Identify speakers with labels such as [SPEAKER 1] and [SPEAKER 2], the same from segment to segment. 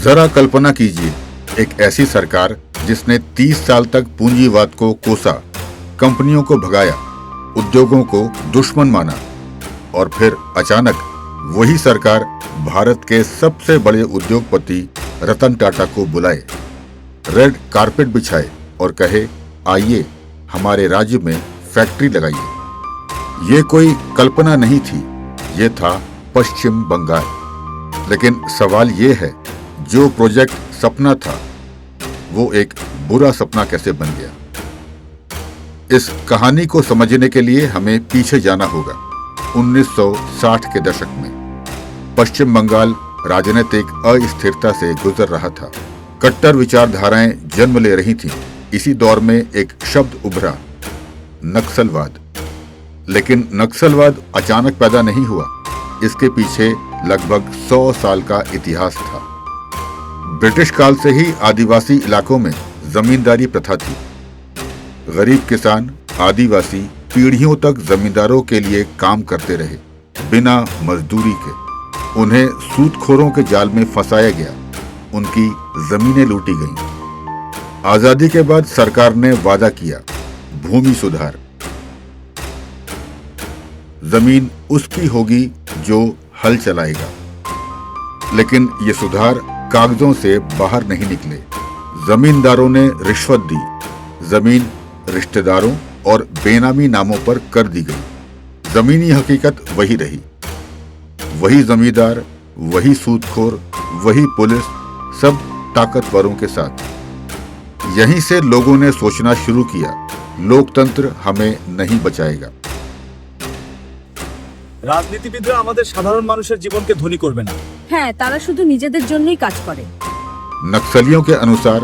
[SPEAKER 1] जरा कल्पना कीजिए, एक ऐसी सरकार जिसने 30 साल तक पूंजीवाद को कोसा, कंपनियों को भगाया, उद्योगों को दुश्मन माना और फिर अचानक वही सरकार भारत के सबसे बड़े उद्योगपति रतन टाटा को बुलाए, रेड कारपेट बिछाए और कहे, आइए हमारे राज्य में फैक्ट्री लगाइए। ये कोई कल्पना नहीं थी, ये था पश्चिम बंगाल। लेकिन सवाल ये है, जो प्रोजेक्ट सपना था वो एक बुरा सपना कैसे बन गया? इस कहानी को समझने के लिए हमें पीछे जाना होगा। 1960 के दशक में पश्चिम बंगाल राजनीतिक अस्थिरता से गुजर रहा था। कट्टर विचारधाराएं जन्म ले रही थीं। इसी दौर में एक शब्द उभरा, नक्सलवाद। लेकिन नक्सलवाद अचानक पैदा नहीं हुआ, इसके पीछे लगभग 100 साल का इतिहास था। ब्रिटिश काल से ही आदिवासी इलाकों में जमींदारी प्रथा थी। गरीब किसान, आदिवासी पीढ़ियों तक जमींदारों के लिए काम करते रहे, बिना मजदूरी के। उन्हें सूदखोरों के जाल में फंसाया गया, उनकी जमीनें लूटी गईं। आजादी के बाद सरकार ने वादा किया, भूमि सुधार। जमीन उसकी होगी जो हल चलाएगा। लेकिन ये सुधार कागजों से बाहर नहीं निकले। जमींदारों ने रिश्वत दी, जमीन रिश्तेदारों और बेनामी नामों पर कर दी गई। जमीनी हकीकत वही रही, वही जमींदार, वही सूदखोर, वही पुलिस, सब ताकतवरों के साथ। यहीं से लोगों ने सोचना शुरू किया, लोकतंत्र हमें नहीं बचाएगा।
[SPEAKER 2] রাজনীতিবিদরা আমাদের সাধারণ মানুষের জীবনকে ধনী করবে না।
[SPEAKER 3] হ্যাঁ, তারা শুধু নিজেদের জন্যই কাজ করে।
[SPEAKER 1] नक्सलियों के अनुसार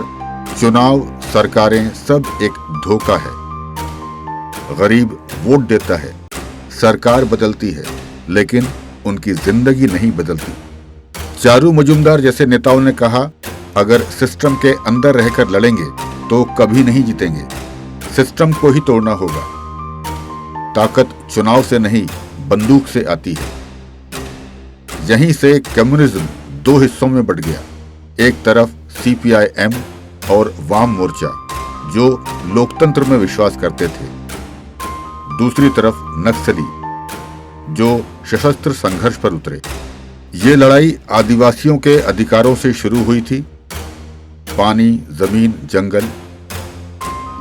[SPEAKER 1] चुनाव, सरकारें सब एक धोखा है। गरीब वोट देता है, सरकार बदलती है, लेकिन उनकी जिंदगी नहीं बदलती। चारू मजुमदार जैसे नेताओं ने कहा, अगर सिस्टम के अंदर रहकर लड़ेंगे तो कभी नहीं जीतेंगे, सिस्टम को ही तोड़ना होगा। ताकत चुनाव से नहीं, बंदूक से आती है। यहीं से कम्युनिज्म दो हिस्सों में बंट गया। एक तरफ CPIM और वाम मोर्चा जो लोकतंत्र में विश्वास करते थे, दूसरी तरफ नक्सली जो सशस्त्र संघर्ष पर उतरे। ये लड़ाई आदिवासियों के अधिकारों से शुरू हुई थी, पानी, जमीन, जंगल।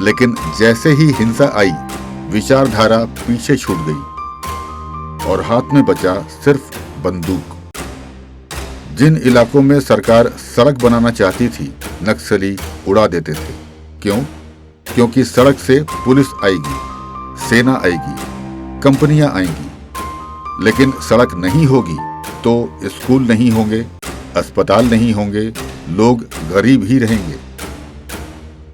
[SPEAKER 1] लेकिन जैसे ही हिंसा आई, विचारधारा पीछे छूट गई और हाथ में बचा सिर्फ बंदूक। जिन इलाकों में सरकार सड़क बनाना चाहती थी, नक्सली उड़ा देते थे। क्यों? क्योंकि सड़क से पुलिस आएगी, सेना आएगी, कंपनियां आएंगी। लेकिन सड़क नहीं होगी तो स्कूल नहीं होंगे, अस्पताल नहीं होंगे, लोग गरीब ही रहेंगे।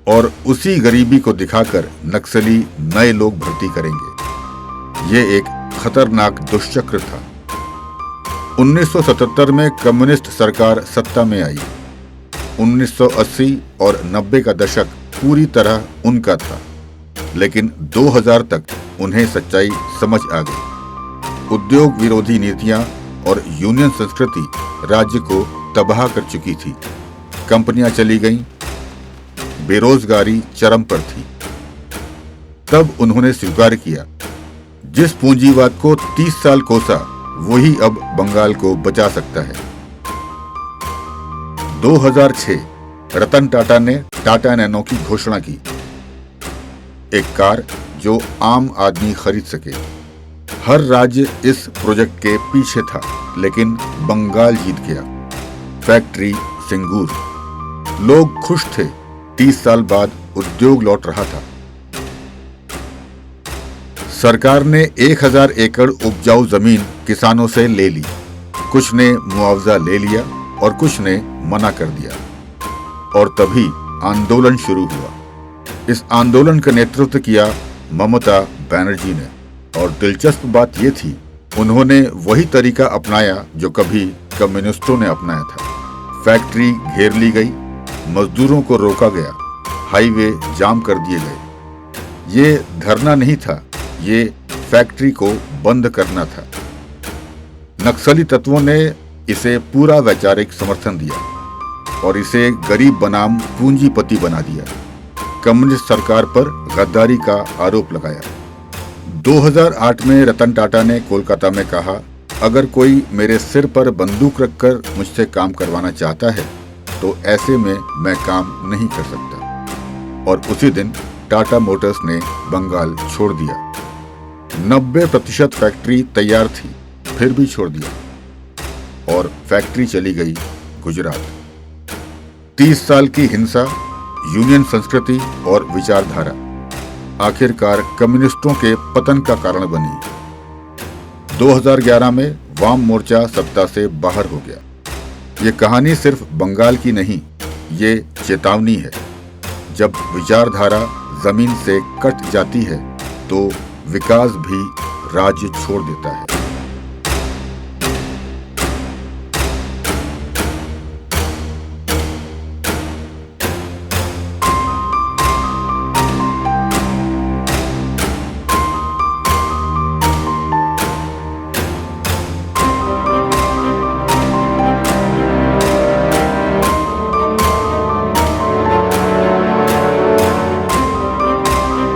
[SPEAKER 1] और उसी गरीबी को दिखाकर नक्सली नए लोग भर्ती करेंगे। ये एक खतरनाक दुष्चक्र था। 1977 में कम्युनिस्ट सरकार सत्ता में आई। 1980 और 90 का दशक पूरी तरह उनका था, लेकिन 2000 तक उन्हें सच्चाई समझ आ गई। उद्योग विरोधी नीतियां और यूनियन संस्कृति राज्य को तबाह कर चुकी थी। कंपनियां चली गईं, बेरोजगारी चरम पर थी। तब उन्होंने स्वीकार किया, जिस पूंजीवाद को 30 साल कोसा, वही अब बंगाल को बचा सकता है। 2006 रतन टाटा ने टाटा नैनो की घोषणा की, एक कार जो आम आदमी खरीद सके। हर राज्य इस प्रोजेक्ट के पीछे था, लेकिन बंगाल जीत गया। फैक्ट्री सिंगूर, लोग खुश थे। 30 साल बाद उद्योग लौट रहा था। सरकार ने 1000 एकड़ उपजाऊ जमीन किसानों से ले ली। कुछ ने मुआवजा ले लिया और कुछ ने मना कर दिया। और तभी आंदोलन शुरू हुआ। इस आंदोलन का नेतृत्व किया ममता बनर्जी ने। और दिलचस्प बात यह थी, उन्होंने वही तरीका अपनाया जो कभी कम्युनिस्टों ने अपनाया था। फैक्ट्री घेर ली गई, मजदूरों को रोका गया, हाईवे जाम कर दिए गए। ये धरना नहीं था, ये फैक्ट्री को बंद करना था। नक्सली तत्वों ने इसे पूरा वैचारिक समर्थन दिया। और इसे गरीब बनाम पूंजीपति बना दिया। कम्युनिस्ट सरकार पर गद्दारी का आरोप लगाया। 2008 में रतन टाटा ने कोलकाता में कहा, अगर कोई मेरे सिर पर बंदूक रखकर मुझसे काम करवाना चाहता है तो ऐसे में मैं काम नहीं कर सकता। और उसी दिन टाटा मोटर्स ने बंगाल छोड़ दिया। 90% फैक्ट्री तैयार थी, फिर भी छोड़ दिया और फैक्ट्री चली गई गुजरात। 30 साल की हिंसा, यूनियन संस्कृति और विचारधारा आखिरकार कम्युनिस्टों के पतन का कारण बनी। 2011 में वाम मोर्चा सत्ता से बाहर हो गया। ये कहानी सिर्फ बंगाल की नहीं, ये चेतावनी है। जब विचारधारा जमीन से कट जाती है तो विकास भी राज्य छोड़ देता है।